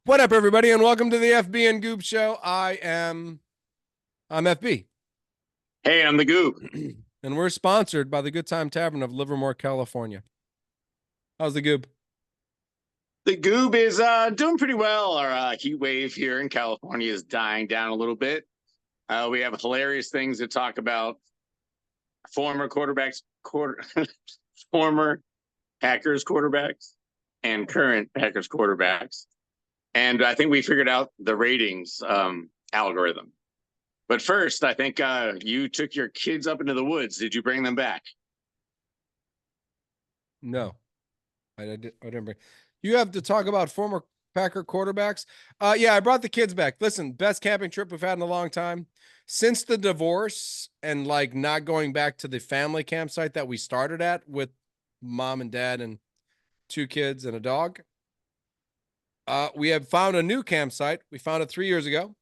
What up, everybody, and welcome to the FB and Goob Show. I'm FB, Hey, I'm the Goob. and we're sponsored by the Good Time Tavern of Livermore, California. How's the Goob? The Goob is doing pretty well. Our heat wave here in California is dying down a little bit. We have hilarious things to talk about. Former quarterbacks, former Packers quarterbacks, and current Packers quarterbacks. And I think we figured out the ratings algorithm. But first, I think you took your kids up into the woods. Did you bring them back? No, I didn't bring. You have to talk about former Packer quarterbacks. Yeah, I brought the kids back. Listen, best camping trip we've had in a long time. Since the divorce and like not going back to the family campsite that we started at with mom and dad and two kids and a dog. We have found a new campsite. We found it 3 years ago.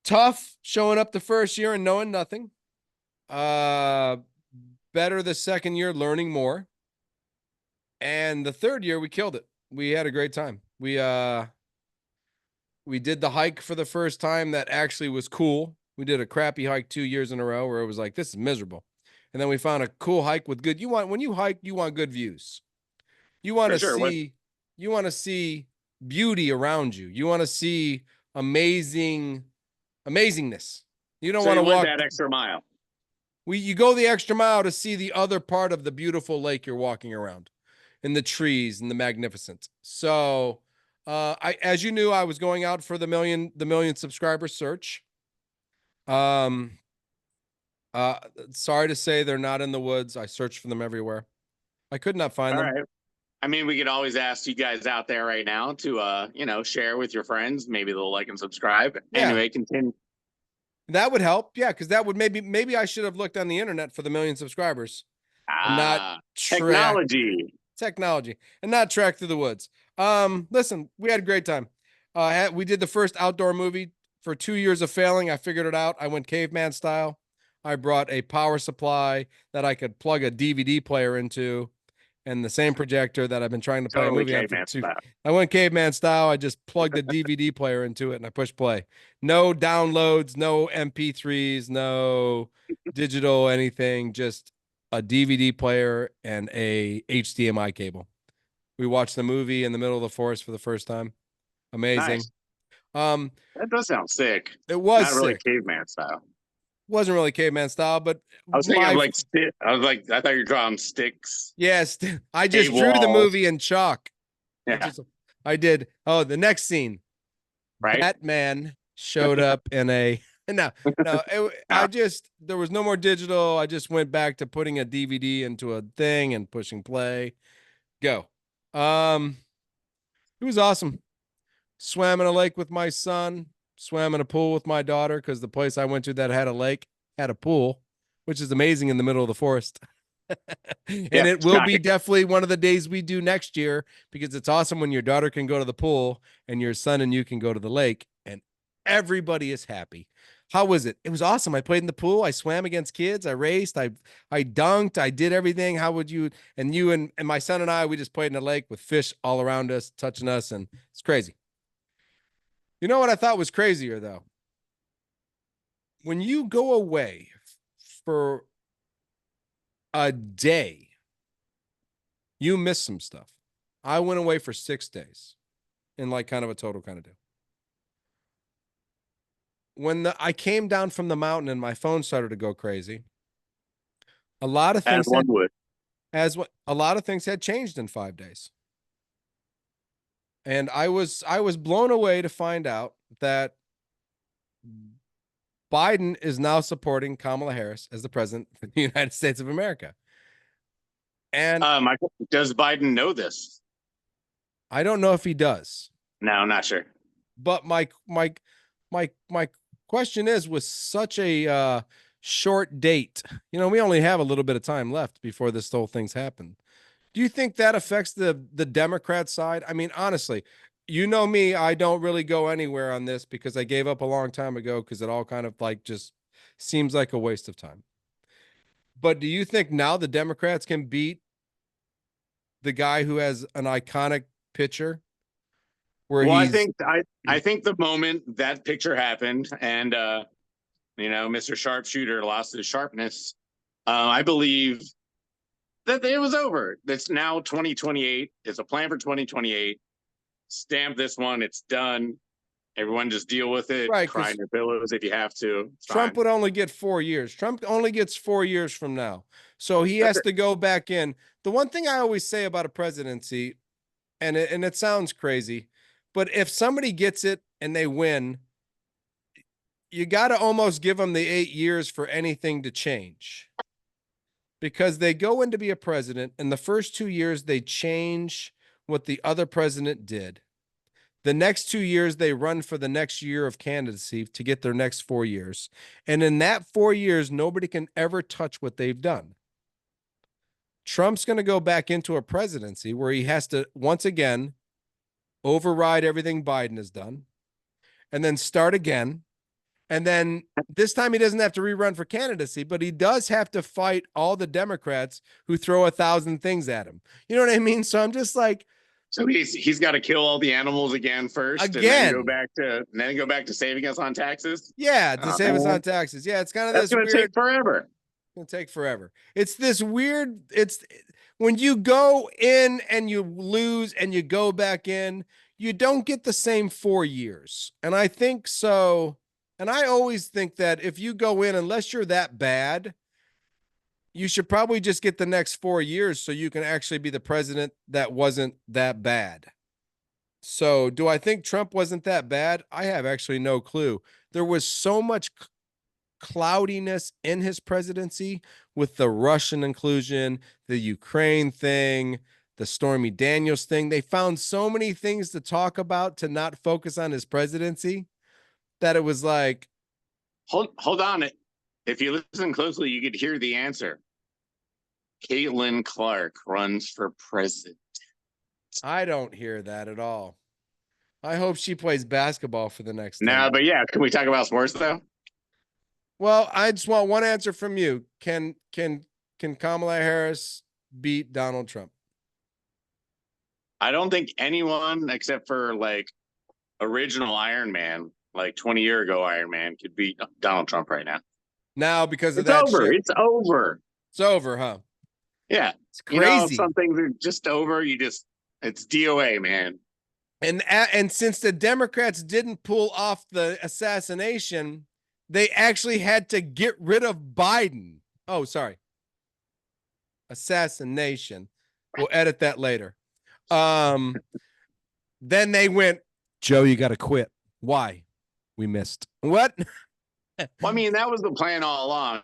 Tough showing up the first year and knowing nothing. Better the second year, learning more. And the third year, we killed it. We had a great time. We did the hike for the first time. That actually was cool. We did a crappy hike 2 years in a row where it was like, this is miserable. And then we found a cool hike with good. When you hike, you want good views. You want For to sure. see beauty around you. You want to see amazingness. You don't want to walk that extra mile. You go the extra mile to see the other part of the beautiful lake you're walking around, and the trees and the magnificence. So, as you knew, I was going out for the million subscriber search. Sorry to say they're not in the woods. I searched for them everywhere. I could not find them. All right. I mean, we could always ask you guys out there right now to, share with your friends. Maybe they'll like and subscribe. Yeah. Anyway, continue. That would help. Yeah, because that would maybe I should have looked on the internet for the million subscribers and not technology and not track through the woods. Listen, we had a great time. We did the first outdoor movie for 2 years of failing. I figured it out. I went caveman style. I brought a power supply that I could plug a DVD player into, and the same projector that I've been trying to play a movie on for 2. I went caveman style. I just plugged a DVD player into it and I pushed play. No downloads, no MP3s, no digital anything, just a DVD player and a HDMI cable. We watched the movie in the middle of the forest for the first time. Amazing. Nice. That does sound sick. It was not really sick. Caveman style. Wasn't really caveman style, but I was thinking I thought you were drawing sticks. Yes, I just drew the movie in chalk. Yeah. I did. Oh, the next scene. Right. Batman showed up in a there was no more digital. I just went back to putting a DVD into a thing and pushing play. Go. It was awesome. Swam in a lake with my son, swam in a pool with my daughter, because the place I went to that had a lake had a pool, which is amazing in the middle of the forest. And it will be definitely one of the days we do next year, because it's awesome when your daughter can go to the pool and your son and you can go to the lake and everybody is happy. How was it? It was awesome. I played in the pool. I swam against kids. I raced. I dunked. I did everything. How would you and my son and I, we just played in the lake with fish all around us, touching us, and it's crazy. You know what I thought was crazier, though? When you go away for a day, you miss some stuff. I went away for 6 days in like kind of a total kind of deal. When I came down from the mountain and my phone started to go crazy, a lot of things a lot of things had changed in 5 days. And I was blown away to find out that Biden is now supporting Kamala Harris as the president of the United States of America. And does Biden know this? I don't know if he does. No, I'm not sure. But my question is, with such a short date, we only have a little bit of time left before this whole thing's happened. Do you think that affects the Democrat side? I mean, honestly, you know me, I don't really go anywhere on this because I gave up a long time ago because it all kind of like just seems like a waste of time. But do you think now the Democrats can beat the guy who has an iconic pitcher where Well, he's I think the moment that picture happened, and Mr. Sharpshooter lost his sharpness, I believe that it was over. It's now 2028. It's a plan for 2028. Stamp this one. It's done. Everyone just deal with it. right Cry because in your pillows if you have to. It's Trump fine. would only get 4 years. Trump only gets 4 years from now. So he That's has it. to go back in. The one thing I always say about a presidency, and it sounds crazy, but if somebody gets it and they win, you got to almost give them the 8 years for anything to change. Because they go in to be a president, and the first 2 years they change what the other president did. The next 2 years, they run for the next year of candidacy to get their next 4 years. And in that 4 years, nobody can ever touch what they've done. Trump's going to go back into a presidency where he has to, once again, override everything Biden has done and then start again. And then this time he doesn't have to rerun for candidacy, but he does have to fight all the Democrats who throw 1,000 things at him. You know what I mean? So I'm just like, So he's got to kill all the animals again first, and then again, go back to saving us on taxes. yeah, to Oh, save us man. on taxes. Yeah, it's kind of That's this going to take weird. forever. It's gonna take forever. It's this weird. It's when you go in and you lose and you go back in, you don't get the same 4 years. And I think so. And I always think that if you go in, unless you're that bad, you should probably just get the next 4 years so you can actually be the president that wasn't that bad. So, do I think Trump wasn't that bad? I have actually no clue. There was so much cloudiness in his presidency with the Russian inclusion, the Ukraine thing, the Stormy Daniels thing. They found so many things to talk about to not focus on his presidency that it was like, Hold on. If you listen closely, you could hear the answer. Caitlin Clark runs for president. I don't hear that at all. I hope she plays basketball for the next 10 Nah, years. but yeah, can we talk about sports though? Well, I just want one answer from you. Can Kamala Harris beat Donald Trump? I don't think anyone except for like original Iron Man, like 20-year ago Iron Man, could beat Donald Trump right now. Now, because of It's that over. shit, It's over. it's over, huh? Yeah. It's Some crazy. things are just over. It's DOA, man. And since the Democrats didn't pull off the assassination, they actually had to get rid of Biden. Oh, sorry. Assassination. We'll edit that later. Then they went, Joe, you got to quit. Why? We missed. What? Well, I mean, that was the plan all along.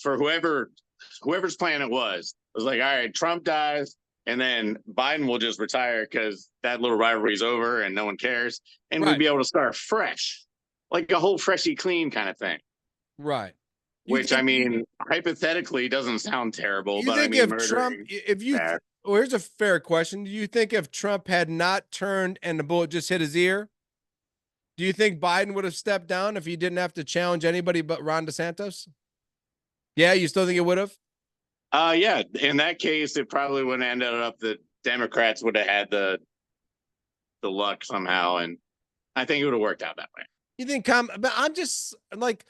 For whoever's plan it was like, all right, Trump dies, and then Biden will just retire because that little rivalry is over and no one cares, and Right. we'd be able to start fresh, like a whole freshly clean kind of thing. Right. Which I mean, hypothetically, doesn't sound terrible, You but I think mean, if Trump, murdering if you, bad. well, here's a fair question. Do you think if Trump had not turned and the bullet just hit his ear, do you think Biden would have stepped down if he didn't have to challenge anybody but Ron DeSantis? Yeah, you still think it would have? Yeah. In that case, it probably would have ended up that Democrats would have had the luck somehow, and I think it would have worked out that way. You think but I'm just like,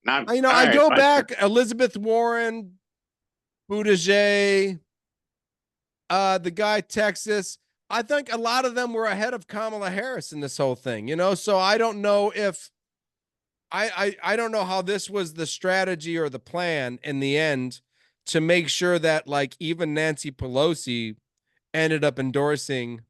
Not, I all right, go but back, Elizabeth Warren, Buttigieg, the guy Texas. I think a lot of them were ahead of Kamala Harris in this whole thing, So I don't know if I don't know how this was the strategy or the plan in the end to make sure that like even Nancy Pelosi ended up endorsing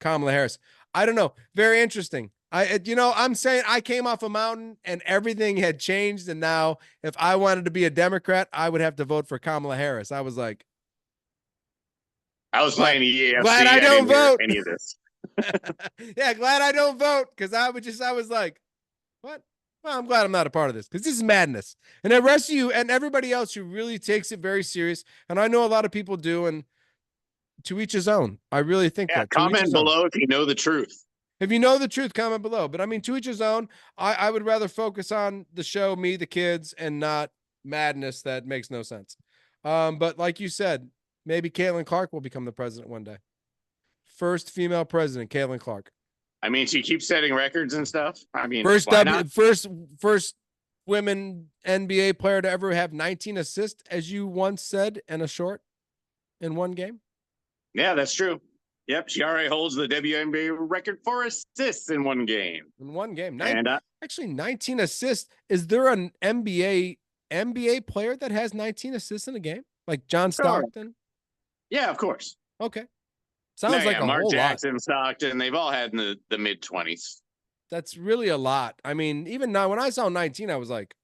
Kamala Harris. I don't know. Very interesting. I'm saying I came off a mountain and everything had changed. And now if I wanted to be a Democrat, I would have to vote for Kamala Harris. I was like, I was playing the EFC. glad I don't didn't hear vote. any of this. Yeah, glad I don't vote. Cause I was like, what? Well, I'm glad I'm not a part of this because this is madness. And the rest of you and everybody else who really takes it very serious, and I know a lot of people do, and to each his own. I really think Yeah, that. To each comment his own. below if you know the truth. If you know the truth, comment below. But I mean, to each his own. I would rather focus on the show, me, the kids, and not madness that makes no sense. But like you said, maybe Caitlin Clark will become the president one day. first female president, Caitlin Clark. I mean, she keeps setting records and stuff. I mean, why not? First women NBA player to ever have 19 assists, as you once said, in one game. Yeah, that's true. Yep, she already holds the WNBA record for assists in one game. In one game, Actually, 19 assists. Is there an NBA player that has 19 assists in a game, like John Stockton? Yeah, of course. Okay, sounds like a Mark whole Jackson, lot. Stockton, they've all had in the mid-20s. That's really a lot. I mean, even now, when I saw 19, I was like,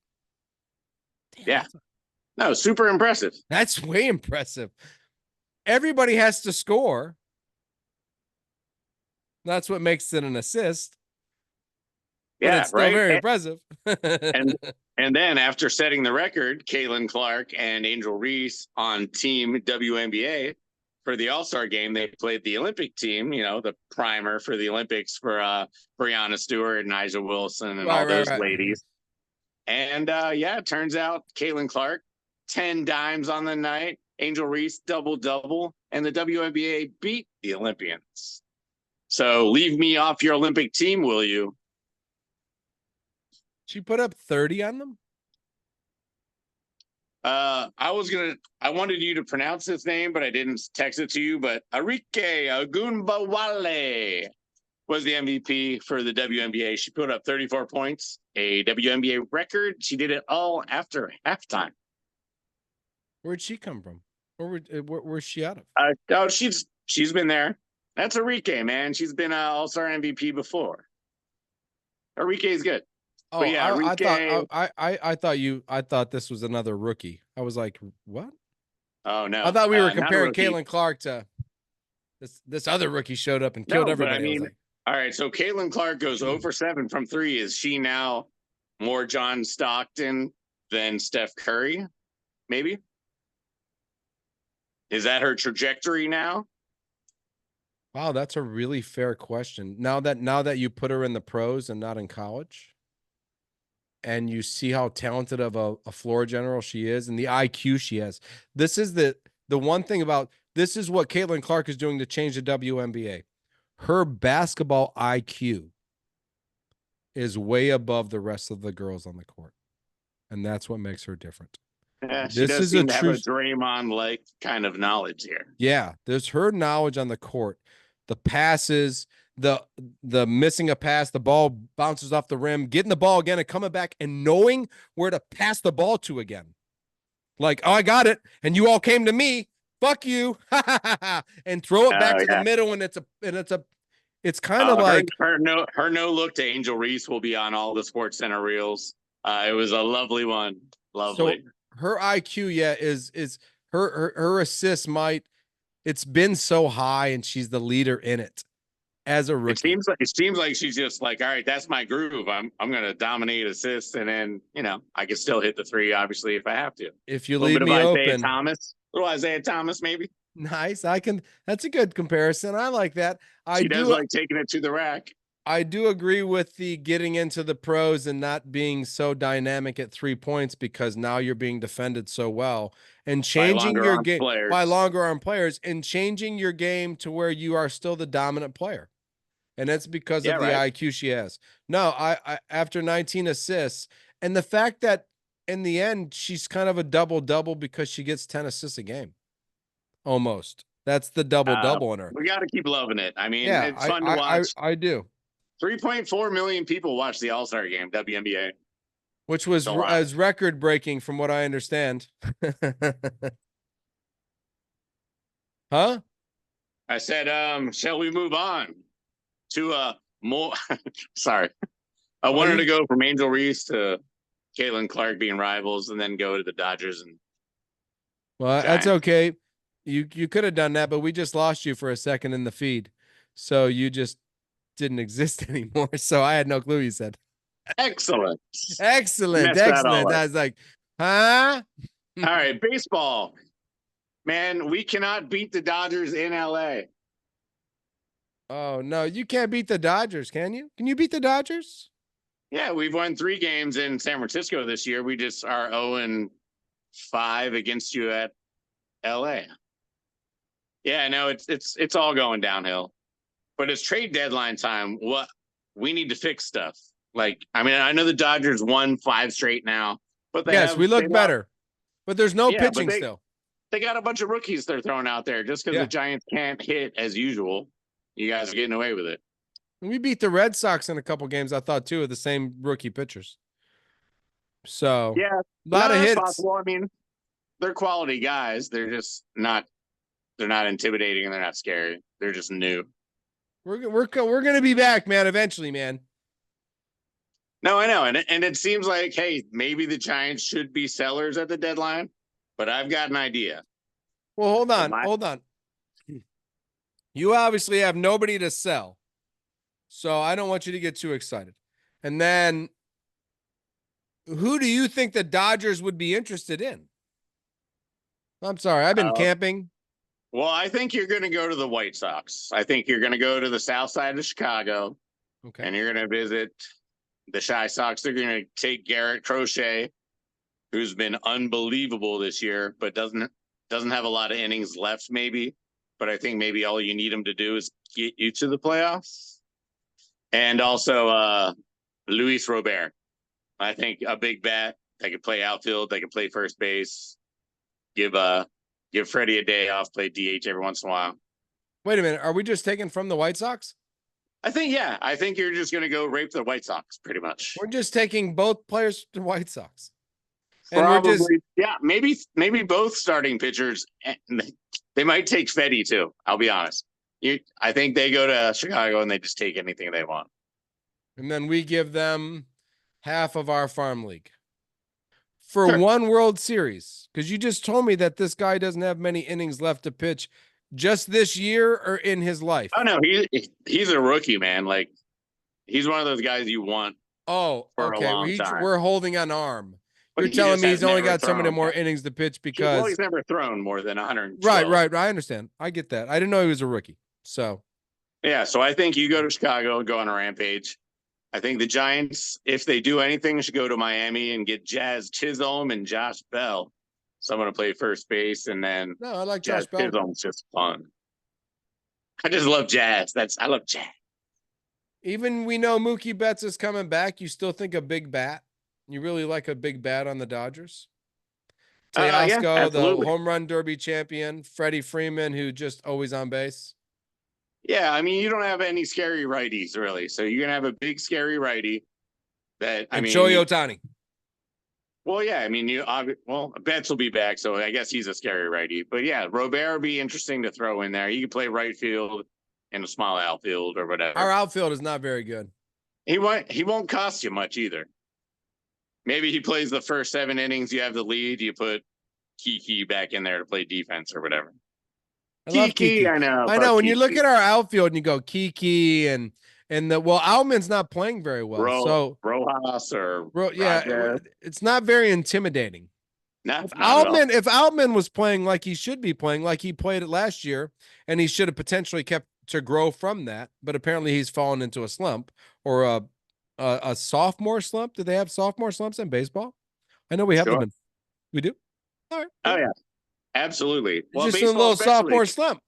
damn, yeah, no, super impressive. That's way impressive. Everybody has to score. That's what makes it an assist. But Yeah, it's still very impressive. and then after setting the record, Caitlin Clark and Angel Reese on Team WNBA for the All-Star game, they played the Olympic team, the primer for the Olympics for Breanna Stewart, Nigel Wilson, and all those ladies. And it turns out Caitlin Clark, 10 dimes on the night, Angel Reese, double-double, and the WNBA beat the Olympians. So leave me off your Olympic team, will you? She put up 30 on them? I wanted you to pronounce his name, but I didn't text it to you. But Arike Ogunbowale was the MVP for the WNBA. She put up 34 points, a WNBA record. She did it all after halftime. Where'd she come from? Where's she out of? She's been there. That's Arike, man. She's been an All-Star MVP before. Arike is good. Oh, yeah, I thought this was another rookie. I was like, what? Oh no. I thought we were comparing Caitlin Clark to this other rookie showed up and killed everybody. I mean, all right, so Caitlin Clark goes 0 for 7 from 3. Is she now more John Stockton than Steph Curry? Maybe? Is that her trajectory now? Wow, that's a really fair question. Now that you put her in the pros and not in college, and you see how talented of a floor general she is and the IQ she has. This is the one thing about this is what Caitlin Clark is doing to change the WNBA. Her basketball IQ is way above the rest of the girls on the court. And that's what makes her different. Yeah, she does seem to have a Draymond-like kind of knowledge here. Yeah, there's her knowledge on the court. The passes, the missing a pass, the ball bounces off the rim, getting the ball again and coming back and knowing where to pass the ball to again. Like, oh, I got it, and you all came to me. Fuck you, and throw it back to the middle, and it's kind of like her no look to Angel Reese will be on all the Sports Center reels. It was a lovely one, lovely. So her IQ, is her assist might. It's been so high, and she's the leader in it as a rookie. It seems like she's just like, all right, that's my groove. I'm gonna dominate assists, and then I can still hit the three, obviously, if I have to. If you leave me open, little Isaiah Thomas, maybe. Nice. That's a good comparison. I like that. She does like taking it to the rack. I do agree with the getting into the pros and not being so dynamic at 3 points because now you're being defended so well and changing your game by longer arm players and changing your game to where you are still the dominant player. And that's because of the IQ she has. No, I after 19 assists and the fact that in the end, she's kind of a double-double because she gets 10 assists a game. Almost. That's the double-double in her. We got to keep loving it. I mean, it's fun to watch. I do. 3.4 million people watch the All-Star game, WNBA. Which was as record-breaking from what I understand. Huh? I said, shall we move on to more? Sorry. I wanted to go from Angel Reese to Caitlin Clark being rivals and then go to the Dodgers. Well, Giants. That's okay. You could have done that, but we just lost you for a second in the feed. So you just didn't exist anymore. So I had no clue you said. Excellent. Excellent. I was like, huh? All right, baseball. Man, we cannot beat the Dodgers in LA. Oh, no, you can't beat the Dodgers, can you? Can you beat the Dodgers? Yeah, we've won 3 games in San Francisco this year. We just are 0-5 against you at LA. Yeah, no, it's all going downhill. but it's trade deadline time. What we need to fix stuff. Like, I mean, I know the Dodgers won 5 straight now, but Yes, we they look lost. better, but there's no Yeah, but pitching still. they got a bunch of rookies they're throwing out there just because the Yeah. Giants can't hit as usual. You guys are getting away with it. We beat the Red Sox in a couple games, I thought, too, of the same rookie pitchers. So, Yeah, a lot of that's hits. possible. I mean, they're quality guys. They're just not. They're not intimidating and they're not scary. They're just new. We're gonna be back, man. Eventually, man. No, I know, and it seems like, hey, maybe the Giants should be sellers at the deadline, but I've got an idea. Well, hold on. You obviously have nobody to sell, so I don't want you to get too excited. And then, who do you think the Dodgers would be interested in? I'm sorry, I've been camping. Well, I think you're going to go to the White Sox. I think you're going to go to the south side of Chicago, and you're going to visit the Chi Sox. They're going to take Garrett Crochet, who's been unbelievable this year, but doesn't have a lot of innings left, maybe. But I think maybe all you need him to do is get you to the playoffs. And also Luis Robert. I think a big bat. They could play outfield. They could play first base. Give Freddie a day off, play DH every once in a while. Wait a minute. Are we just taking from the White Sox? I think you're just going to go rape the White Sox, pretty much. We're just taking both players to the White Sox. And probably, maybe both starting pitchers. They might take Fetty too. I'll be honest. I think they go to Chicago and they just take anything they want. And then we give them half of our farm league for one World Series. Because you just told me that this guy doesn't have many innings left to pitch just this year or in his life. Oh, no, he's a rookie, man. Like, he's one of those guys you want. Oh, okay. We're holding an arm. You're But telling me he's only got so many more innings to pitch because he's never thrown more than 100. Right. I understand. I get that. I didn't know he was a rookie. So yeah, so I think you go to Chicago and go on a rampage. I think the Giants, if they do anything, should go to Miami and get Jazz Chisholm and Josh Bell. Someone to play first base, and then I like Josh Bell. Chisholm's just fun. I just love Jazz. I love Jazz. Even we know Mookie Betts is coming back. You still think a big bat? You really like a big bat on the Dodgers? Teoscar, the home run derby champion, Freddie Freeman, who just always on base. Yeah, I mean, you don't have any scary righties, really. So you're going to have a big, scary righty that, Shohei Ohtani. Well, yeah, I mean, Betts will be back, so I guess he's a scary righty. But yeah, Robert would be interesting to throw in there. He could play right field in a small outfield or whatever. Our outfield is not very good. He won't cost you much either. Maybe he plays the first 7 innings. You have the lead. You put Kiki back in there to play defense or whatever. I love Kiki. I know. When you look at our outfield and you go Kiki and Alman's not playing very well. So Rojas or it's not very intimidating. If Altman was playing like he should be playing, like he played it last year, and he should have potentially kept to grow from that, but apparently he's fallen into a slump or a sophomore slump. Do they have sophomore slumps in baseball? I know we have them. We do. All right. Oh yeah, absolutely. Well, just a little sophomore slump.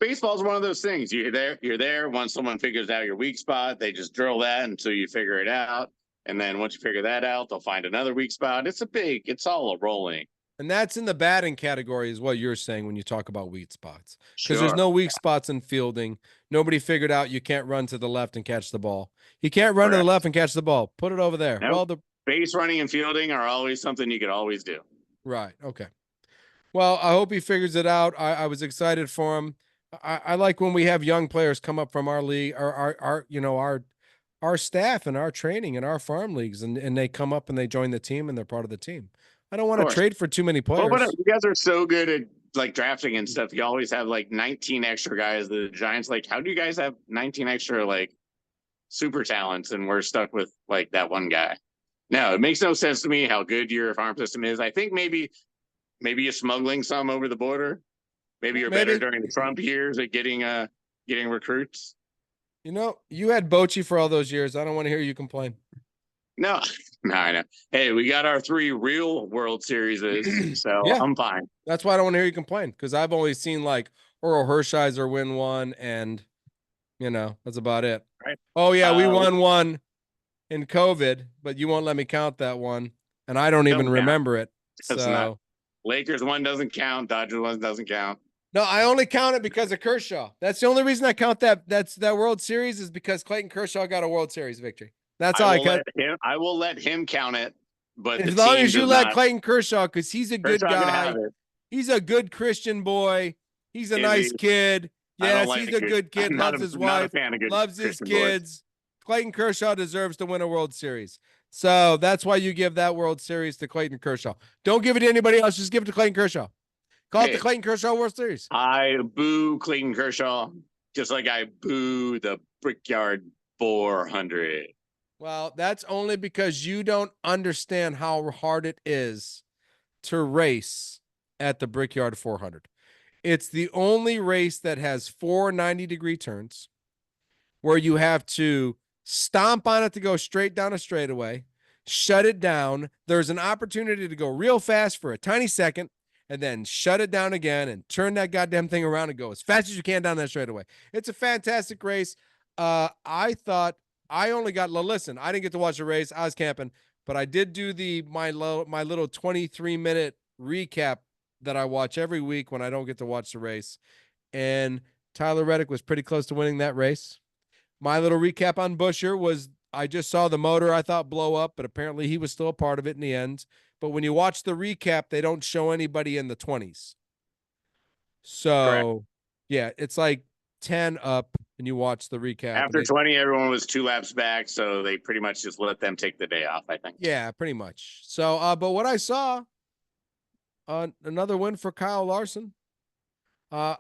Baseball's one of those things. You're there. Once someone figures out your weak spot, they just drill that until you figure it out. And then once you figure that out, they'll find another weak spot. It's all a rolling. And that's in the batting category is what you're saying when you talk about weak spots. Because there's no weak spots in fielding. Nobody figured out you can't run to the left and catch the ball. You can't run to the left and catch the ball. Put it over there. Nope. Well, the base running and fielding are always something you could always do. Right. Okay. Well, I hope he figures it out. I was excited for him. I like when we have young players come up from our league, our staff and our training and our farm leagues, and they come up and they join the team and they're part of the team. I don't want to trade for too many players. Well, you guys are so good at like drafting and stuff. You always have like 19 extra guys. The Giants, like, how do you guys have 19 extra like super talents and we're stuck with like that one guy? No, it makes no sense to me how good your farm system is. I think maybe you're smuggling some over the border. Maybe you're better during the Trump years at getting recruits. You had Bochy for all those years. I don't want to hear you complain. No, I know. Hey, we got our 3 real World Series, so yeah. I'm fine. That's why I don't want to hear you complain, because I've only seen like Oral Hershiser win one, and That's about it. Right. Oh yeah, we won one in COVID, but you won't let me count that one, and I don't even Doesn't count. remember it. It's not. So Lakers one doesn't count. Dodgers one doesn't count. no, I only count it because of Kershaw. That's the only reason I count that. That's that World Series is because Clayton Kershaw got a World Series victory. That's all I count. I will let him count it, but As the long team as you does let not. Clayton Kershaw, because he's a good Kershaw can guy. have it. He's a good Christian boy. He's a Is nice he? kid. I don't Yes, like he's a good kid. I'm not Loves a his not a wife. fan of good Loves his Christian boys. kids. Clayton Kershaw deserves to win a World Series. So that's why you give that World Series to Clayton Kershaw. Don't give it to anybody else. Just give it to Clayton Kershaw. Call it the Clayton Kershaw World Series. I boo Clayton Kershaw just like I boo the Brickyard 400. Well, that's only because you don't understand how hard it is to race at the Brickyard 400. It's the only race that has 4 90-degree turns where you have to stomp on it to go straight down a straightaway, shut it down. There's an opportunity to go real fast for a tiny second, and then shut it down again and turn that goddamn thing around and go as fast as you can down that straightaway. It's a fantastic race. I thought I only got listen. I didn't get to watch the race. I was camping, but I did do my little 23-minute recap that I watch every week when I don't get to watch the race. And Tyler Reddick was pretty close to winning that race. My little recap on Busher was I just saw the motor I thought blow up, but apparently he was still a part of it in the end. But when you watch the recap, they don't show anybody in the 20s. So, Correct. yeah, it's like 10 up and you watch the recap. After 20, everyone was 2 laps back, so they pretty much just let them take the day off, I think. Yeah, pretty much. So, but what I saw, another win for Kyle Larson.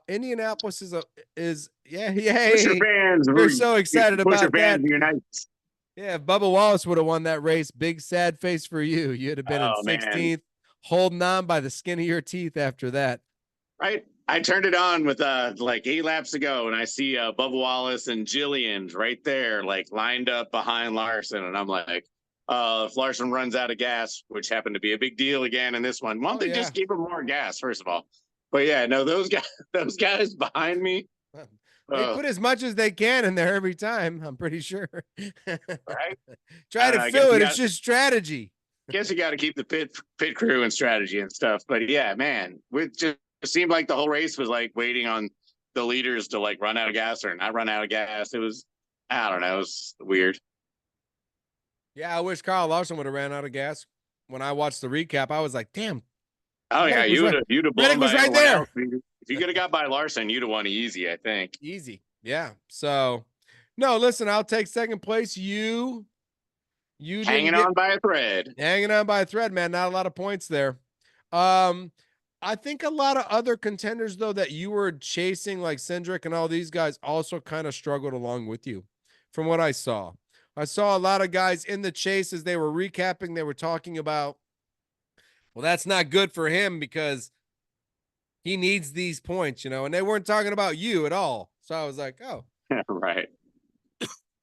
Indianapolis is Pusher fans, we're so excited Pusher about fans that. unite. Yeah, if Bubba Wallace would have won that race, big sad face for you. You'd have been in 16th, man. Holding on by the skin of your teeth after that. Right. I turned it on with like 8 laps ago, and I see Bubba Wallace and Jillian right there, like lined up behind Larson, and I'm like, if Larson runs out of gas, which happened to be a big deal again in this one, why don't they just give him more gas, first of all? But yeah, no, those guys behind me. They put as much as they can in there every time, I'm pretty sure. Right? Try to fill it. It's just strategy. Guess you got to keep the pit crew and strategy and stuff. But yeah, man, it just seemed like the whole race was like waiting on the leaders to like run out of gas or not run out of gas. It was, I don't know, it was weird. Yeah, I wish Kyle Larson would have ran out of gas. When I watched the recap, I was like, damn. Oh yeah, you'd have blown by right there. Else. If you could have got by Larson, you'd have won easy, I think. Easy. Yeah. So no, listen, I'll take second place. You hanging on by a thread. Hanging on by a thread, man. Not a lot of points there. I think a lot of other contenders, though, that you were chasing, like Cindric and all these guys, also kind of struggled along with you from what I saw. I saw a lot of guys in the chase as they were recapping. They were talking about, well, that's not good for him because he needs these points, and they weren't talking about you at all. So I was like, oh, right.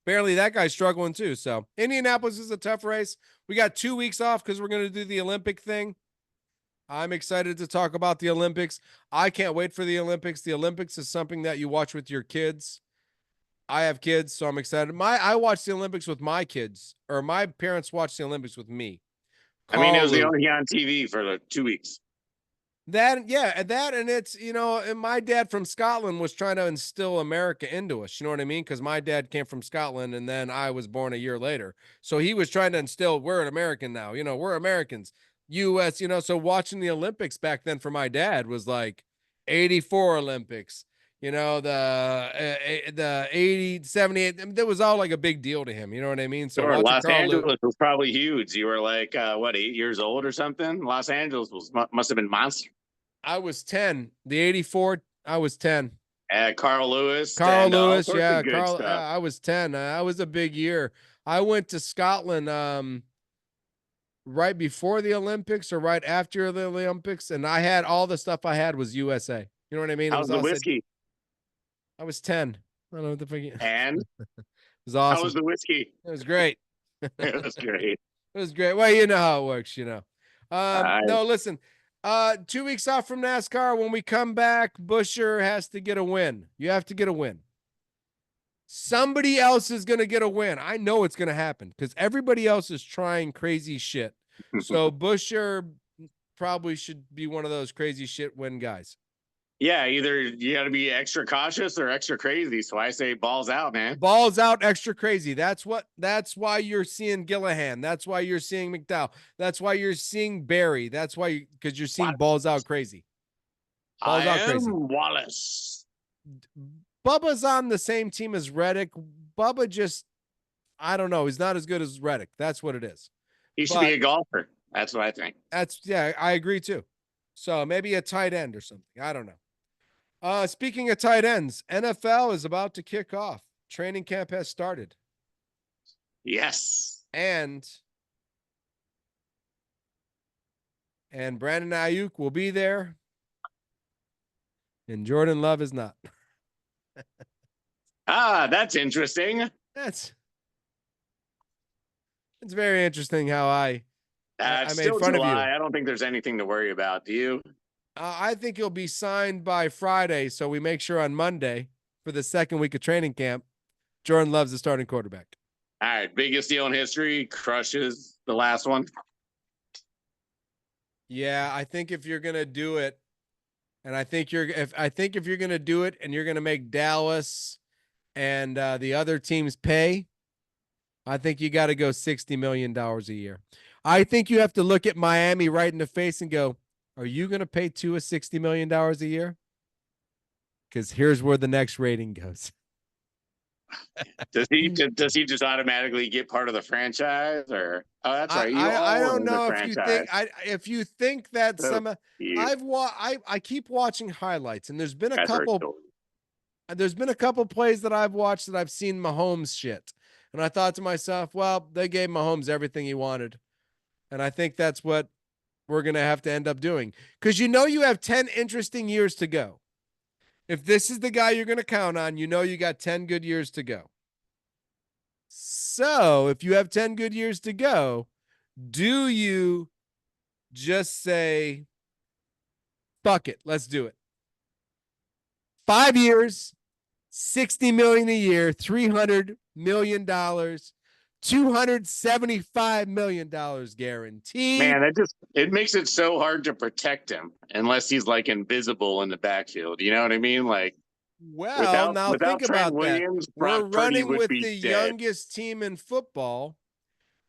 Apparently that guy's struggling too. So Indianapolis is a tough race. We got 2 weeks off because we're going to do the Olympic thing. I'm excited to talk about the Olympics. I can't wait for the Olympics. The Olympics is something that you watch with your kids. I have kids, so I'm excited. I watch the Olympics with my kids, or my parents watch the Olympics with me. I mean, it was the only on TV for the 2 weeks. And it's, and my dad from Scotland was trying to instill America into us. You know what I mean? Because my dad came from Scotland and then I was born a year later. So he was trying to instill, we're an American now, we're Americans, US, so watching the Olympics back then for my dad was like 84 Olympics, the 80, 78, that was all like a big deal to him. You know what I mean? So sure, Los Angeles was probably huge. You were like, 8 years old or something? Los Angeles must have been monster. I was 10. The 84, I was 10. Carl Lewis. Yeah. Carl, I was 10. I was a big year. I went to Scotland right before the Olympics or right after the Olympics, and I had all the stuff I had was USA. You know what I mean? How's the whiskey? I was 10. I don't know what the fuck. And? It was awesome. How was the whiskey? It was great. It was great. It was great. Well, you know how it works, No, listen. 2 weeks off from NASCAR. When we come back, Busher has to get a win. You have to get a win. Somebody else is going to get a win. I know it's going to happen because everybody else is trying crazy shit. So Busher probably should be one of those crazy shit win guys. Yeah, either you got to be extra cautious or extra crazy. So I say balls out, man. Balls out, extra crazy. That's why you're seeing Gillihan. That's why you're seeing McDowell. That's why you're seeing Barry. That's why because you're seeing balls out crazy. Balls I out am crazy. Wallace. Bubba's on the same team as Reddick. Bubba just, I don't know. He's not as good as Reddick. That's what it is. He should be a golfer. That's what I think. Yeah, I agree too. So maybe a tight end or something. I don't know. Speaking of tight ends, NFL is about to kick off. Training camp has started. Yes. And Brandon Ayuk will be there. And Jordan Love is not. That's interesting. It's very interesting how I made fun of you. I don't think there's anything to worry about. Do you? I think he'll be signed by Friday, so we make sure on Monday for the second week of training camp, Jordan Love's the starting quarterback. All right, biggest deal in history, crushes the last one. Yeah, I think if you're gonna do it, and I think if you're gonna do it, and you're gonna make Dallas and the other teams pay, I think you got to go $60 million a year. I think you have to look at Miami right in the face and go, are you going to pay Tua $60 million a year? Because here's where the next rating goes. Does he just automatically get part of the franchise, or that's right? I don't know if you think that I keep watching highlights, and there's been a couple plays that I've watched that I've seen Mahomes shit. And I thought to myself, well, they gave Mahomes everything he wanted. And I think that's what we're going to have to end up doing. Because you have 10 interesting years to go. If this is the guy you're going to count on, you got 10 good years to go. So if you have 10 good years to go, do you just say, fuck it, let's do it? 5 years, $60 million a year, $300 million, $275 million guaranteed. Man, it makes it so hard to protect him unless he's like invisible in the backfield. You know what I mean? Like, well, now think about Williams, that. We're running with the dead. youngest team in football.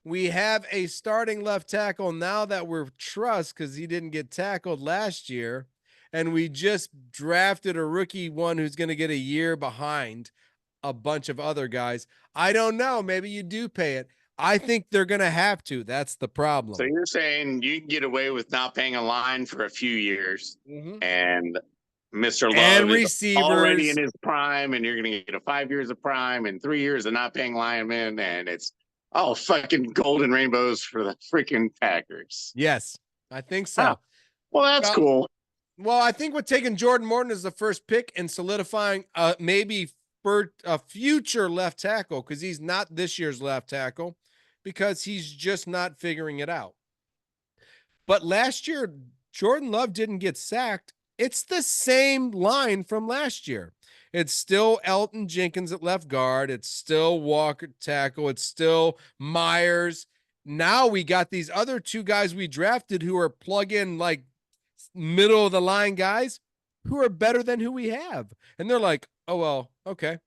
We have a starting left tackle now that we're trust because he didn't get tackled last year. And we just drafted a rookie one who's going to get a year behind a bunch of other guys. I don't know. Maybe you do pay it. I think they're going to have to. That's the problem. So you're saying you can get away with not paying a line for a few years, and Mr. Love is already in his prime, and you're going to get 5 years of prime and 3 years of not paying linemen, and it's all fucking golden rainbows for the freaking Packers. Yes, I think so. Well, that's cool. Well, I think we're taking Jordan Morton as the first pick and solidifying maybe for a future left tackle because he's not this year's left tackle because he's just not figuring it out. But last year, Jordan Love didn't get sacked. It's the same line from last year. It's still Elton Jenkins at left guard. It's still Walker tackle. It's still Myers. Now we got these other two guys we drafted who are plug-in like middle of the line guys who are better than who we have. And they're like, oh, well, okay.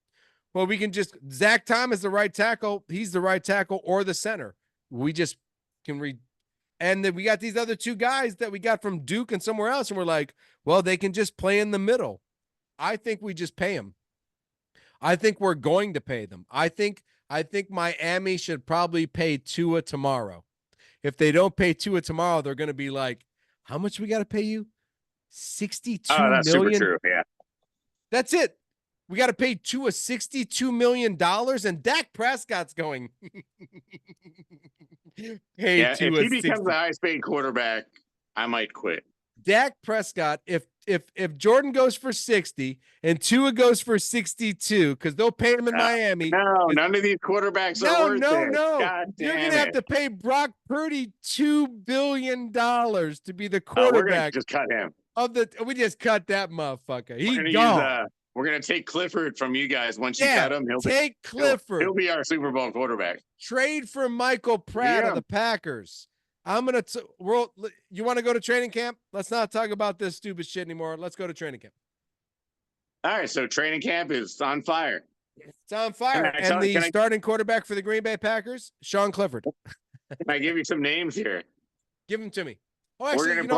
Well, we can just Zach Tom is the right tackle. He's the right tackle or the center. We just can and then we got these other two guys that we got from Duke and somewhere else. And we're like, well, they can just play in the middle. I think we just pay them. I think we're going to pay them. I think Miami should probably pay Tua tomorrow. If they don't pay Tua tomorrow, they're going to be like, how much we got to pay you? $62 that's million? super true. Yeah. That's it. We got to pay Tua $62 million, and Dak Prescott's going. Hey, Tua, if he becomes the highest paid quarterback, I might quit. Dak Prescott, if Jordan goes for 60 and Tua goes for 62, because they'll pay him in Miami. No, none of these quarterbacks are worth it. No. You're going to have to pay Brock Purdy $2 billion to be the quarterback. We're going to just cut him. We just cut that motherfucker. He's gone. We're gonna take Clifford from you guys. Once you cut him, take Clifford. He'll be our Super Bowl quarterback. Trade for Michael Pratt of the Packers. I'm gonna. You want to go to training camp? Let's not talk about this stupid shit anymore. Let's go to training camp. All right, so training camp is on fire. It's on fire. And the starting quarterback for the Green Bay Packers, Sean Clifford. Can I give you some names here? Give them to me. Oh, actually, we're gonna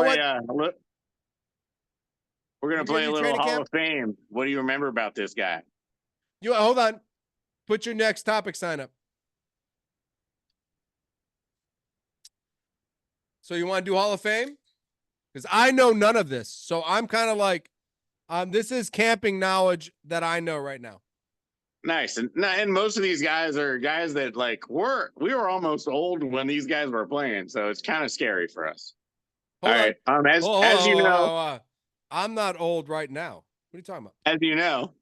play a little Hall of Fame. What do you remember about this guy? Hold on. Put your next topic sign up. So you want to do Hall of Fame? Because I know none of this. So I'm kind of like, this is camping knowledge that I know right now. Nice. And most of these guys are guys that we were almost old when these guys were playing. So it's kind of scary for us. All right. As you know, I'm not old right now. What are you talking about? As you know,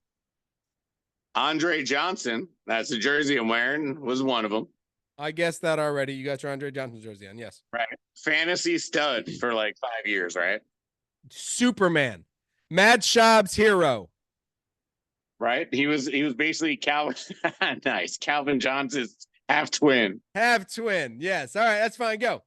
Andre Johnson, that's the jersey I'm wearing, was one of them. I guessed that already. You got your Andre Johnson jersey on, yes. Right. Fantasy stud for like 5 years, right? Superman. Matt Schaub's hero. Right? He was basically Calvin. Nice. Calvin Johnson's half twin. Half twin, yes. All right, that's fine. Go.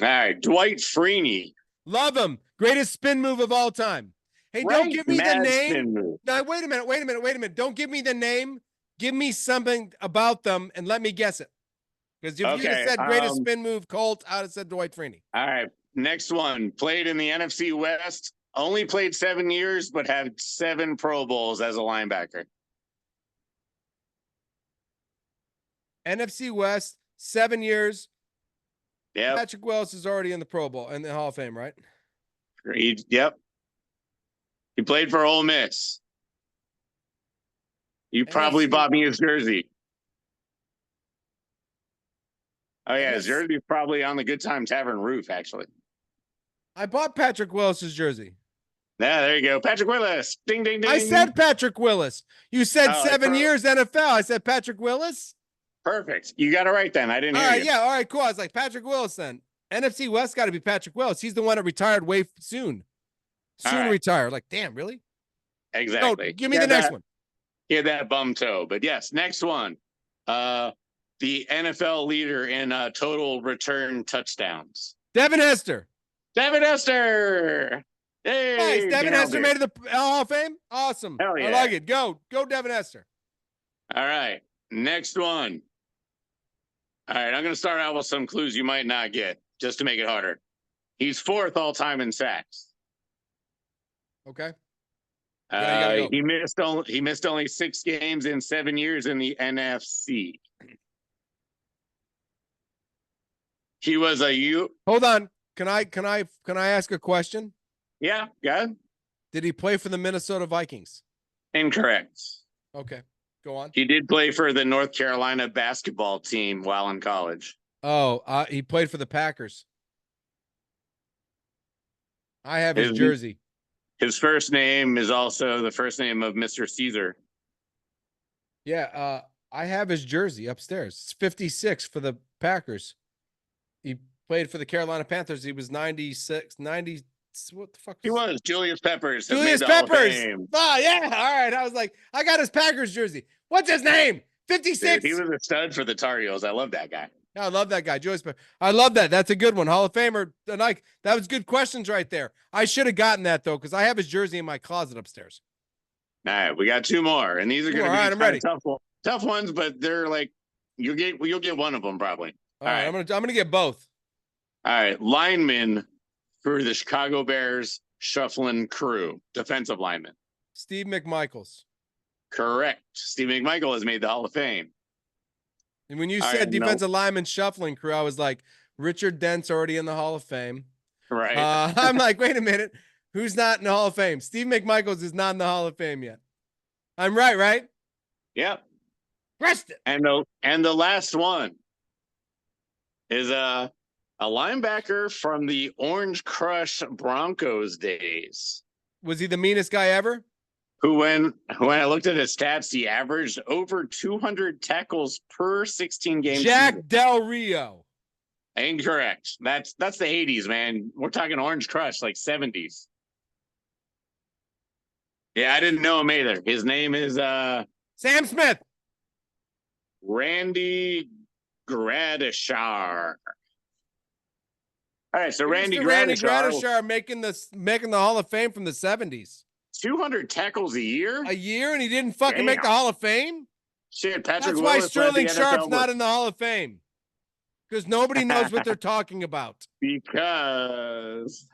All right. Dwight Freeney. Love him. Greatest spin move of all time. Hey, don't give me the name. No, wait a minute. Don't give me the name. Give me something about them and let me guess it. Because if you had said greatest spin move, Colt, I would have said Dwight Freeney. All right. Next one. Played in the NFC West. Only played 7 years, but had 7 Pro Bowls as a linebacker. NFC West, 7 years. Yeah. Patrick Willis is already in the Pro Bowl and the Hall of Fame, right? Yep. He played for Ole Miss. You probably bought me his jersey. Oh, yeah. His jersey is probably on the Good Time Tavern roof, actually. I bought Patrick Willis's jersey. Yeah, there you go. Patrick Willis. Ding, ding, ding. I said Patrick Willis. You said 7 years NFL. I said Patrick Willis. Perfect. You got it right then. I didn't hear you. Yeah. All right, cool. I was like, Patrick Willis then. NFC West got to be Patrick Willis. He's the one that retired way soon. Retired. Like, damn, really? Exactly. No, give me the next one. He had that bum toe. But yes, next one. The NFL leader in total return touchdowns. Devin Hester. Devin Hester. Hey, nice. Devin Hester made it the Hall of Fame. Awesome. Hell yeah. I like it. Go Devin Hester. All right. Next one. All right. I'm going to start out with some clues you might not get just to make it harder. He's 4th all time in sacks. Okay. Go. He missed only 6 games in 7 years in the NFC. He was Hold on. Can I ask a question? Yeah, go ahead. Did he play for the Minnesota Vikings? Incorrect. Okay, go on. He did play for the North Carolina basketball team while in college. Oh, he played for the Packers. I have his jersey. His first name is also the first name of Mr. Caesar. Yeah, I have his jersey upstairs. It's 56 for the Packers. He played for the Carolina Panthers. He was 96, 90. What the fuck? He was Julius Peppers. Julius Peppers. Oh, yeah. All right. I was like, I got his Packers jersey. What's his name? 56. Dude, he was a stud for the Tar Heels. I love that guy. I love that guy. Julius Peppers. I love that. That's a good one. Hall of Famer. That was good questions right there. I should have gotten that, though, because I have his jersey in my closet upstairs. All right. We got 2 more. And these are going to be ready. Tough ones, but they're like, you'll get one of them probably. All right. I'm gonna get both. All right. Lineman for the Chicago Bears shuffling crew. Defensive lineman. Steve McMichaels. Correct. Steve McMichael has made the Hall of Fame. And when you said defensive lineman shuffling crew, I was like, Richard Dent's already in the Hall of Fame. Right. I'm like, wait a minute. Who's not in the Hall of Fame? Steve McMichaels is not in the Hall of Fame yet. I'm right? Yep. Pressed it. And the last one is a linebacker from the Orange Crush Broncos days. Was he the meanest guy ever? Who, when I looked at his stats, he averaged over 200 tackles per 16 games. Jack Del Rio. Incorrect. That's the 80s, man. We're talking Orange Crush, like 70s. Yeah, I didn't know him either. His name is Sam Smith. Randy Gradishar. All right, so Here's Randy to Randy Gradishar, Gradishar making the Hall of Fame from the 70s. 200 tackles a year. A year, and he didn't fucking make Damn. the Hall of Fame? Shit, Patrick That's why Willis led the Sterling Sharp's NFL with not in the Hall of Fame. Because nobody knows what they're talking about. because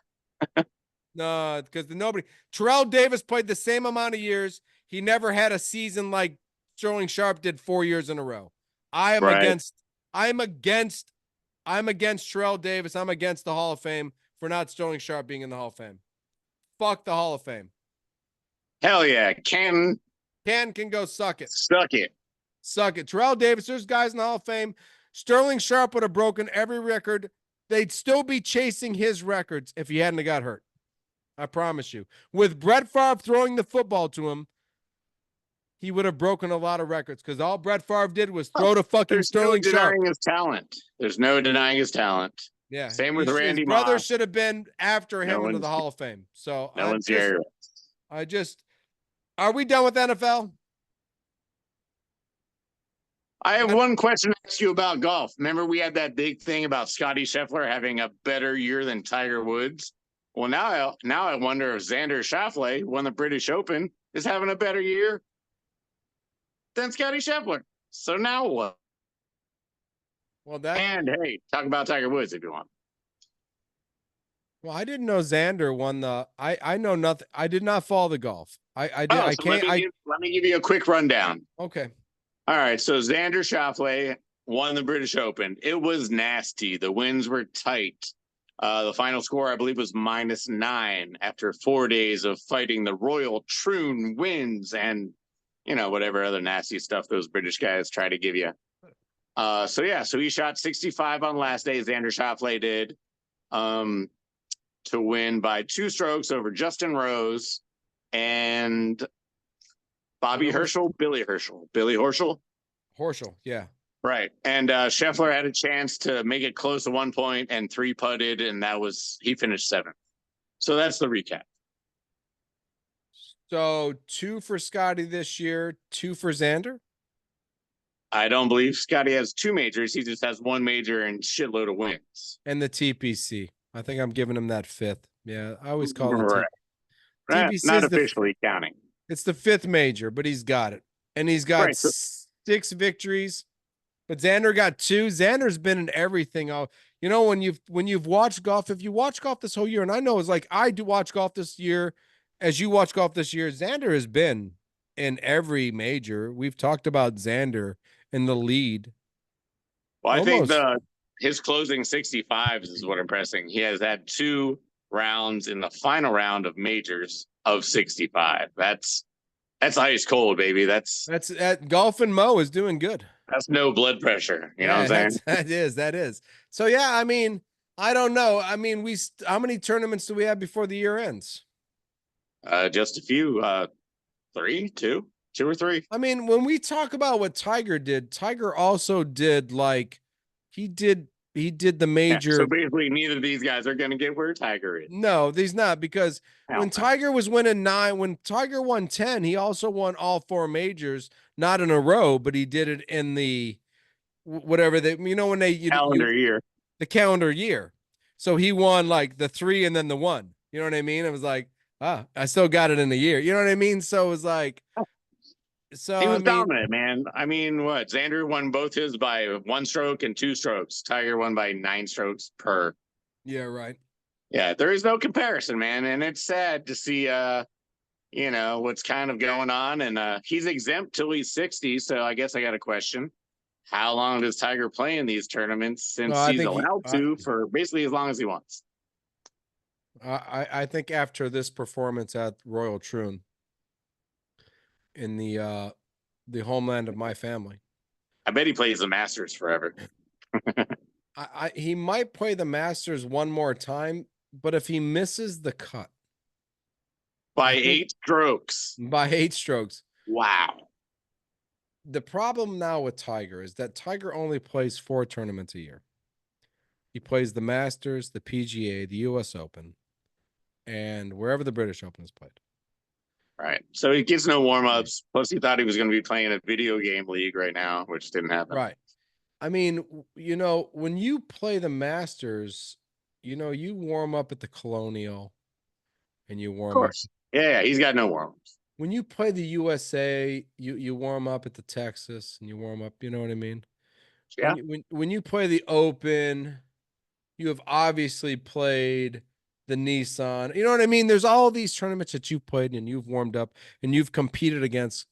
No, because nobody. Terrell Davis played the same amount of years. He never had a season like Sterling Sharp did 4 years in a row. I am right. against. I'm against. I'm against Terrell Davis. I'm against the Hall of Fame for not Sterling Sharp being in the Hall of Fame. Fuck the Hall of Fame. Hell yeah, Canton, Can go suck it. suck it. Suck it. Terrell Davis, there's guys in the Hall of Fame. Sterling Sharp would have broken every record. They'd still be chasing his records if he hadn't have got hurt. I promise you. With Brett Favre throwing the football to him, he would have broken a lot of records because all Brett Favre did was throw to fucking There's Sterling no Sharp. denying his talent. There's no denying his talent. Yeah. Same with His Randy brother Moss. should have been after No him into one's- the Hall of Fame. So No one's here. Are we done with NFL? I have one question to ask you about golf. Remember, we had that big thing about Scotty Scheffler having a better year than Tiger Woods. Well, now I wonder if Xander Schauffele won the British Open is having a better year than Scotty Scheffler. So now what? Well, And hey, talk about Tiger Woods if you want. Well, I didn't know Xander won the. I know nothing. I did not follow the golf. I did. I So can't. let me give you a quick rundown. Okay. All right, so Xander Schauffele won the British Open. It was nasty. The winds were tight. The final score, I believe, was -9 after 4 days of fighting the Royal Troon winds and, whatever other nasty stuff those British guys try to give you. So he shot 65 on last day. Xander Schauffele did to win by 2 strokes over Justin Rose and Billy Horschel. Horschel, yeah. Right. And Scheffler had a chance to make it close to 1 point and 3 putted, and he finished 7th. So that's the recap. So 2 for Scotty this year, 2 for Xander? I don't believe Scotty has 2 majors. He just has 1 major and shitload of wins. And the TPC. I think I'm giving him that 5th. Yeah, I always call it right. TPC. Not officially counting. It's the 5th major, but he's got it. And he's got 6 victories. But Xander got 2. Xander's been in everything. When you've watched golf, if you watch golf this whole year, and I know it's like I do watch golf this year, as you watch golf this year, Xander has been in every major. We've talked about Xander in the lead. Well, I think his closing 65s is what impressing. He has had 2 rounds in the final round of majors of 65. That's ice cold, baby. That's Golf and Mo is doing good. That's no blood pressure. You know what I'm saying? That is. So yeah, I mean, I don't know. I mean, how many tournaments do we have before the year ends? Just a few, 3, 2 or 3. I mean, when we talk about what Tiger did, Tiger also did he did the major. So basically neither of these guys are going to get where Tiger is. No, he's not, because when Tiger was winning 9, when Tiger won 10, he also won all 4 majors, not in a row, but he did it in the whatever they, when they year, the calendar year. So he won the 3 and then the 1. You know what I mean? It was like, I still got it in a year. You know what I mean? So it was like, he was dominant, man. I mean, what? Xander won both his by 1 stroke and 2 strokes. Tiger won by 9 strokes per. Yeah, right. Yeah, there is no comparison, man, and it's sad to see what's kind of going on. And he's exempt till he's 60. So I guess I got a question: how long does Tiger play in these tournaments? Since he's allowed to for basically as long as he wants. I think after this performance at Royal Troon, in the homeland of my family, I bet he plays the Masters forever. He might play the Masters one more time, but if he misses the cut by 8 strokes, wow. The problem now with Tiger is that Tiger only plays 4 tournaments a year. He plays the Masters, the PGA, the US Open, and wherever the British Open is played. Right. So he gets no warm ups. Plus, he thought he was going to be playing a video game league right now, which didn't happen. Right. I mean, when you play the Masters, you warm up at the Colonial and you Of warm up. course. Yeah, he's got no warm ups. When you play the USA, you warm up at the Texas and you warm up, you know what I mean? Yeah. When you play the Open, you have obviously played the Nissan. You know what I mean? There's all these tournaments that you've played and you've warmed up and you've competed against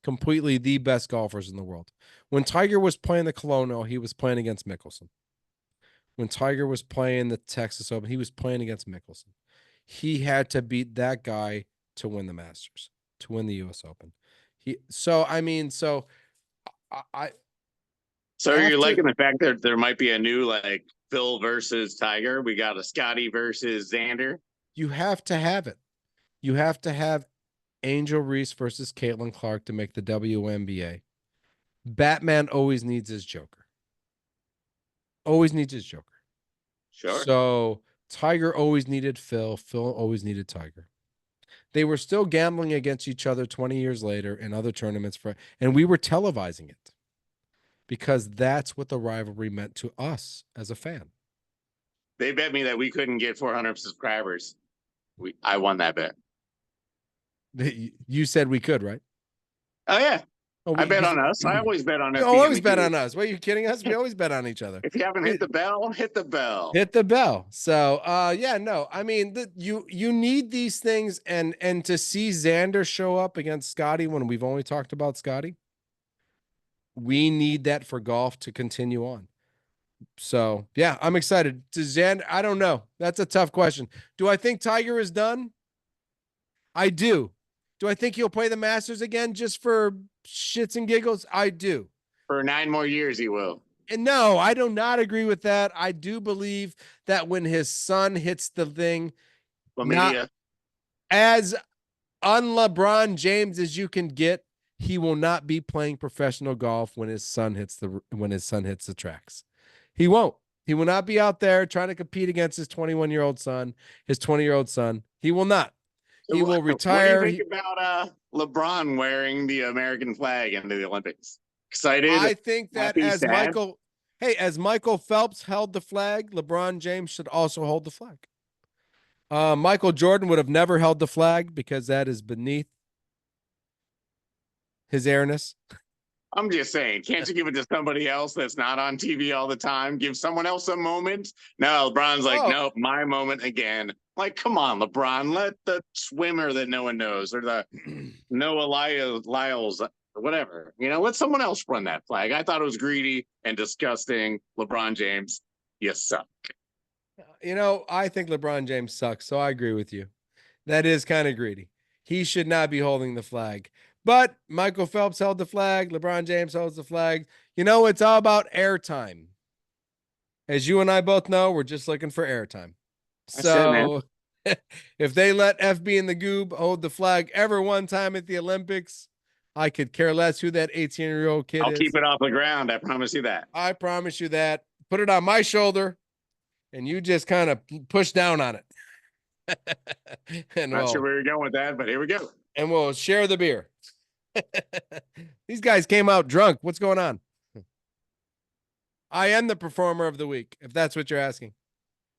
completely the best golfers in the world. When Tiger was playing the Colonial, he was playing against Mickelson. When Tiger was playing the Texas Open, he was playing against Mickelson. He had to beat that guy to win the Masters, to win the US Open. I So after, you're liking the fact that there might be a new like Phil versus Tiger? We got a Scotty versus Xander. you have to have it. You have to have Angel Reese versus Caitlin Clark to make the WNBA. Batman always needs his Joker. Always needs his Joker. Sure. So Tiger always needed Phil. Phil always needed Tiger. They were still gambling against each other 20 years later in other tournaments and we were televising it because that's what the rivalry meant to us as a fan. They bet me that we couldn't get 400 subscribers. I won that bet. You said we could, right? Oh yeah. I bet on us. I always bet on us. You always bet on us. What, are you kidding us? We always bet on each other. If you haven't hit the bell, hit the bell. Hit the bell. So, yeah, no. I mean, you need these things, and to see Xander show up against Scotty when we've only talked about Scotty, we need that for golf to continue on. So, yeah, I'm excited. To Xander, I don't know. That's a tough question. Do I think Tiger is done? I do. Do I think he'll play the Masters again just for shits and giggles? I do. For 9 more years, he will. And no, I do not agree with that. I do believe that when his son hits the thing, not as un-LeBron James as you can get, he will not be playing professional golf when his son hits the tracks. He won't. He will not be out there trying to compete against his 21-year-old son, his 20-year-old son. He will not. He will retire. What do you think about LeBron wearing the American flag into the Olympics? Excited? I think that as Michael Phelps held the flag, LeBron James should also hold the flag. Michael Jordan would have never held the flag because that is beneath his airness. I'm just saying, can't you give it to somebody else that's not on TV all the time? Give someone else a moment? No, LeBron's like, nope, my moment again. Like, come on, LeBron, let the swimmer that no one knows or the Noah Lyles, whatever, let someone else run that flag. I thought it was greedy and disgusting. LeBron James, you suck. I think LeBron James sucks, so I agree with you. That is kind of greedy. He should not be holding the flag. But Michael Phelps held the flag. LeBron James holds the flag. It's all about airtime. As you and I both know, we're just looking for airtime. So if they let FB and the Goob hold the flag ever one time at the Olympics, I could care less who that 18-year-old kid is. I'll keep it off the ground. I promise you that. I promise you that. Put it on my shoulder, and you just kind of push down on it. Not sure where you're going with that, but here we go. And we'll share the beer. These guys came out drunk. What's going on? I am the performer of the week, if that's what you're asking.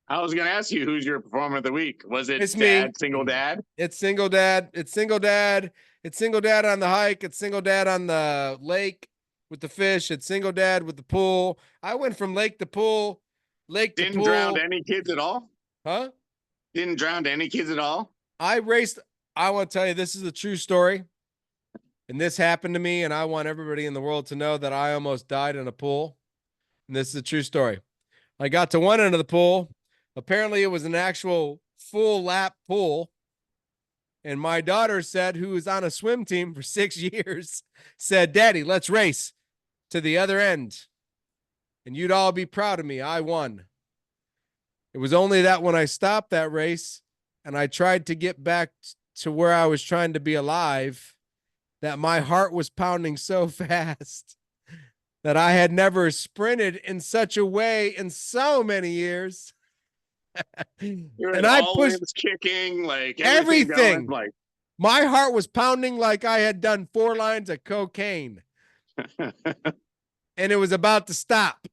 I was going to ask you, who's your performer of the week? Was it it's dad, me. Single dad? It's single dad. It's single dad. It's single dad on the hike. It's single dad on the lake with the fish. It's single dad with the pool. I went from lake to pool, Didn't drown any kids at all? Huh? Didn't drown any kids at all? I want to tell you, this is a true story. And this happened to me, and I want everybody in the world to know that I almost died in a pool. And this is a true story. I got to one end of the pool. Apparently, it was an actual full lap pool. And my daughter said, who was on a swim team for 6 years, said, "Daddy, let's race to the other end. And you'd all be proud of me. I won." It was only that when I stopped that race and I tried to get back to where I was trying to be alive, that my heart was pounding so fast that I had never sprinted in such a way in so many And I pushed kicking, like everything. Going, like My heart was pounding like I had done 4 lines of cocaine and it was about to stop.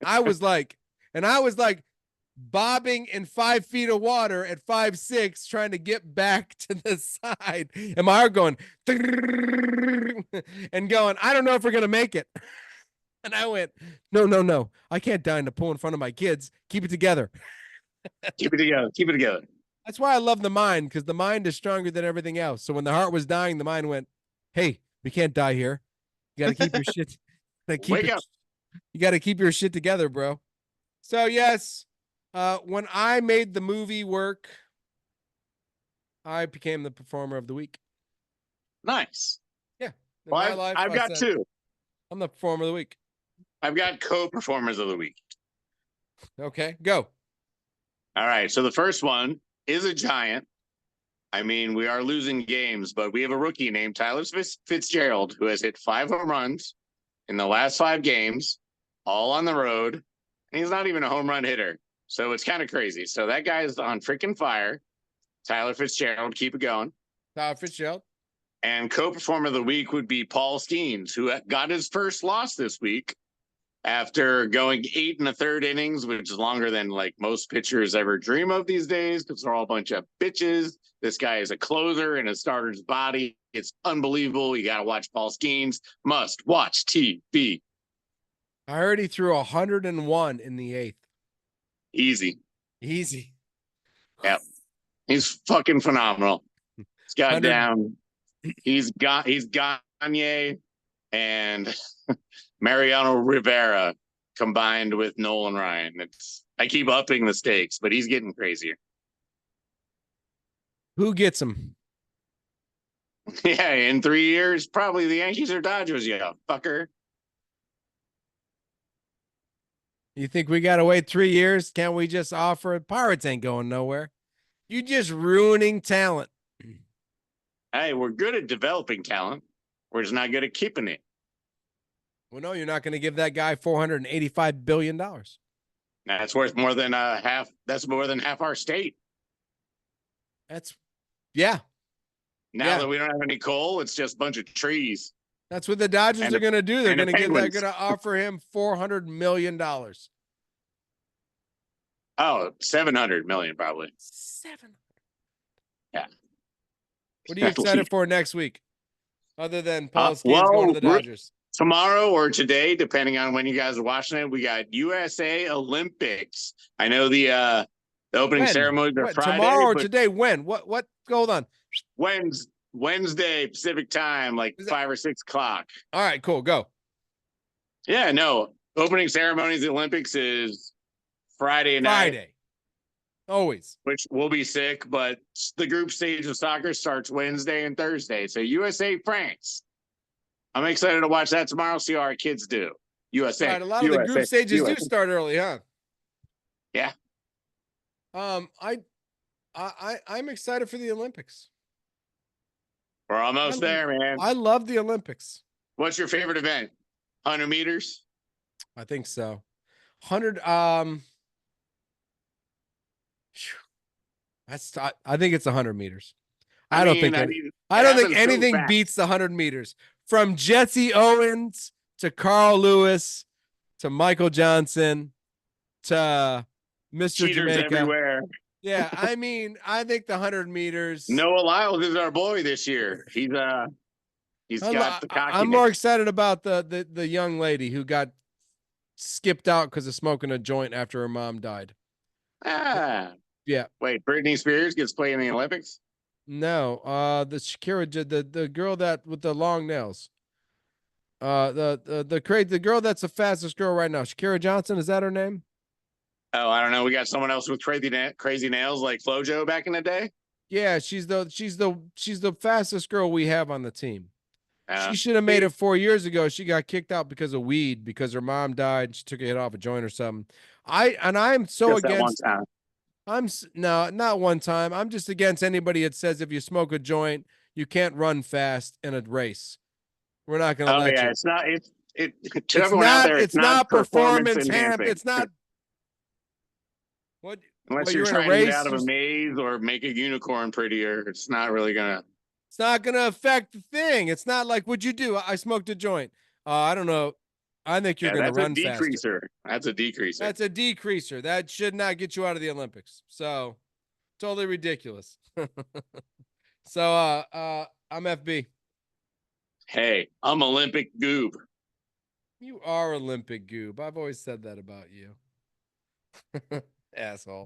I was like bobbing in 5 feet of water at 5'6", trying to get back to the side. And my heart going and going, I don't know if we're gonna make it. And I went, no. I can't die in the pool in front of my kids. Keep it together. Keep it together. Keep it together. That's why I love the mind, because the mind is stronger than everything else. So when the heart was dying, the mind went, hey, we can't die here. You got to keep your shit. Wake up. You got to keep your shit together, bro. So yes, when I made the movie work, I became the performer of the week. Nice. Yeah. Well, I've got 2. I'm the performer of the week. I've got co-performers of the week. Okay, go. All right. So the first one is a giant. I mean, we are losing games, but we have a rookie named Tyler Fitzgerald who has hit 5 home runs in the last 5 games, all on the road. And he's not even a home run hitter. So it's kind of crazy. So that guy's on freaking fire. Tyler Fitzgerald, keep it going. Tyler Fitzgerald. And co-performer of the week would be Paul Skeens, who got his first loss this week after going 8 1/3 innings, which is longer than like most pitchers ever dream of these days because they're all a bunch of bitches. This guy is a closer in a starter's body. It's unbelievable. You got to watch Paul Skeens. Must watch TV. I heard he threw 101 in the 8th. Easy. Yep. He's fucking phenomenal. He's got down. He's Gagne and Mariano Rivera combined with Nolan Ryan. I keep upping the stakes, but he's getting crazier. Who gets him? Yeah, in 3 years, probably the Yankees or Dodgers, you fucker. You think we got to wait 3 years? Can't we just offer it? Pirates ain't going nowhere. You just ruining talent. Hey, we're good at developing talent. We're just not good at keeping it. Well, no, you're not going to give that guy $485 billion. That's worth more than half. That's more than half our state. Yeah. Now that we don't have any coal, it's just a bunch of trees. That's what the Dodgers are going to do. They're going to offer him $400 million. Oh, 700 million probably. 700. Yeah. What are you excited for next week? Other than Paul Skeens going to the Dodgers. Tomorrow or today, depending on when you guys are watching it, we got USA Olympics. I know the opening ceremonies are Friday. Tomorrow or today? When? What? Hold on. Wednesday Pacific time, like 5 or 6 o'clock. All right, cool. Go. Yeah, no. Opening ceremonies of the Olympics is Friday night. Always. Which will be sick, but the group stage of soccer starts Wednesday and Thursday. So USA France. I'm excited to watch that tomorrow, see how our kids do. USA. Right, a lot of the group stages do start early, huh? Yeah. I'm excited for the Olympics. We're almost there, man. I love the Olympics. What's your favorite event? 100 meters? I think so. 100 I think it's 100 meters. I don't think anything beats the 100 meters. From Jesse Owens to Carl Lewis to Michael Johnson to Mr. Cheaters Jamaica. Everywhere. Yeah, I mean, I think the 100 meters. Noah Lyles is our boy this year. He's got the cockiness. I'm more excited about the young lady who got skipped out because of smoking a joint after her mom died. Yeah. Wait, Britney Spears gets played in the Olympics? No, the Shakira, the girl that with the long nails. The girl that's the fastest girl right now. Shakira Johnson, is that her name? Oh, I don't know. We got someone else with crazy nails like Flojo back in the day. Yeah, she's the fastest girl we have on the team. She should have made it 4 years ago. She got kicked out because of weed because her mom died. She took a hit off a joint or something. I'm so against. No, not one time. I'm just against anybody that says if you smoke a joint, you can't run fast in a race. We're not going to let you. It's not performance enhancing. It's not. What? Unless you're trying to get out of a maze or make a unicorn prettier, it's not really gonna. It's not going to affect the thing. It's not like, what'd you do? I smoked a joint. I don't know. I think you're Yeah, going to that's a run faster. decreaser. That's a decreaser. That's a decreaser. That should not get you out of the Olympics. So totally ridiculous. So I'm FB. Hey, I'm Olympic Goob. You are Olympic Goob. I've always said that about you. Asshole.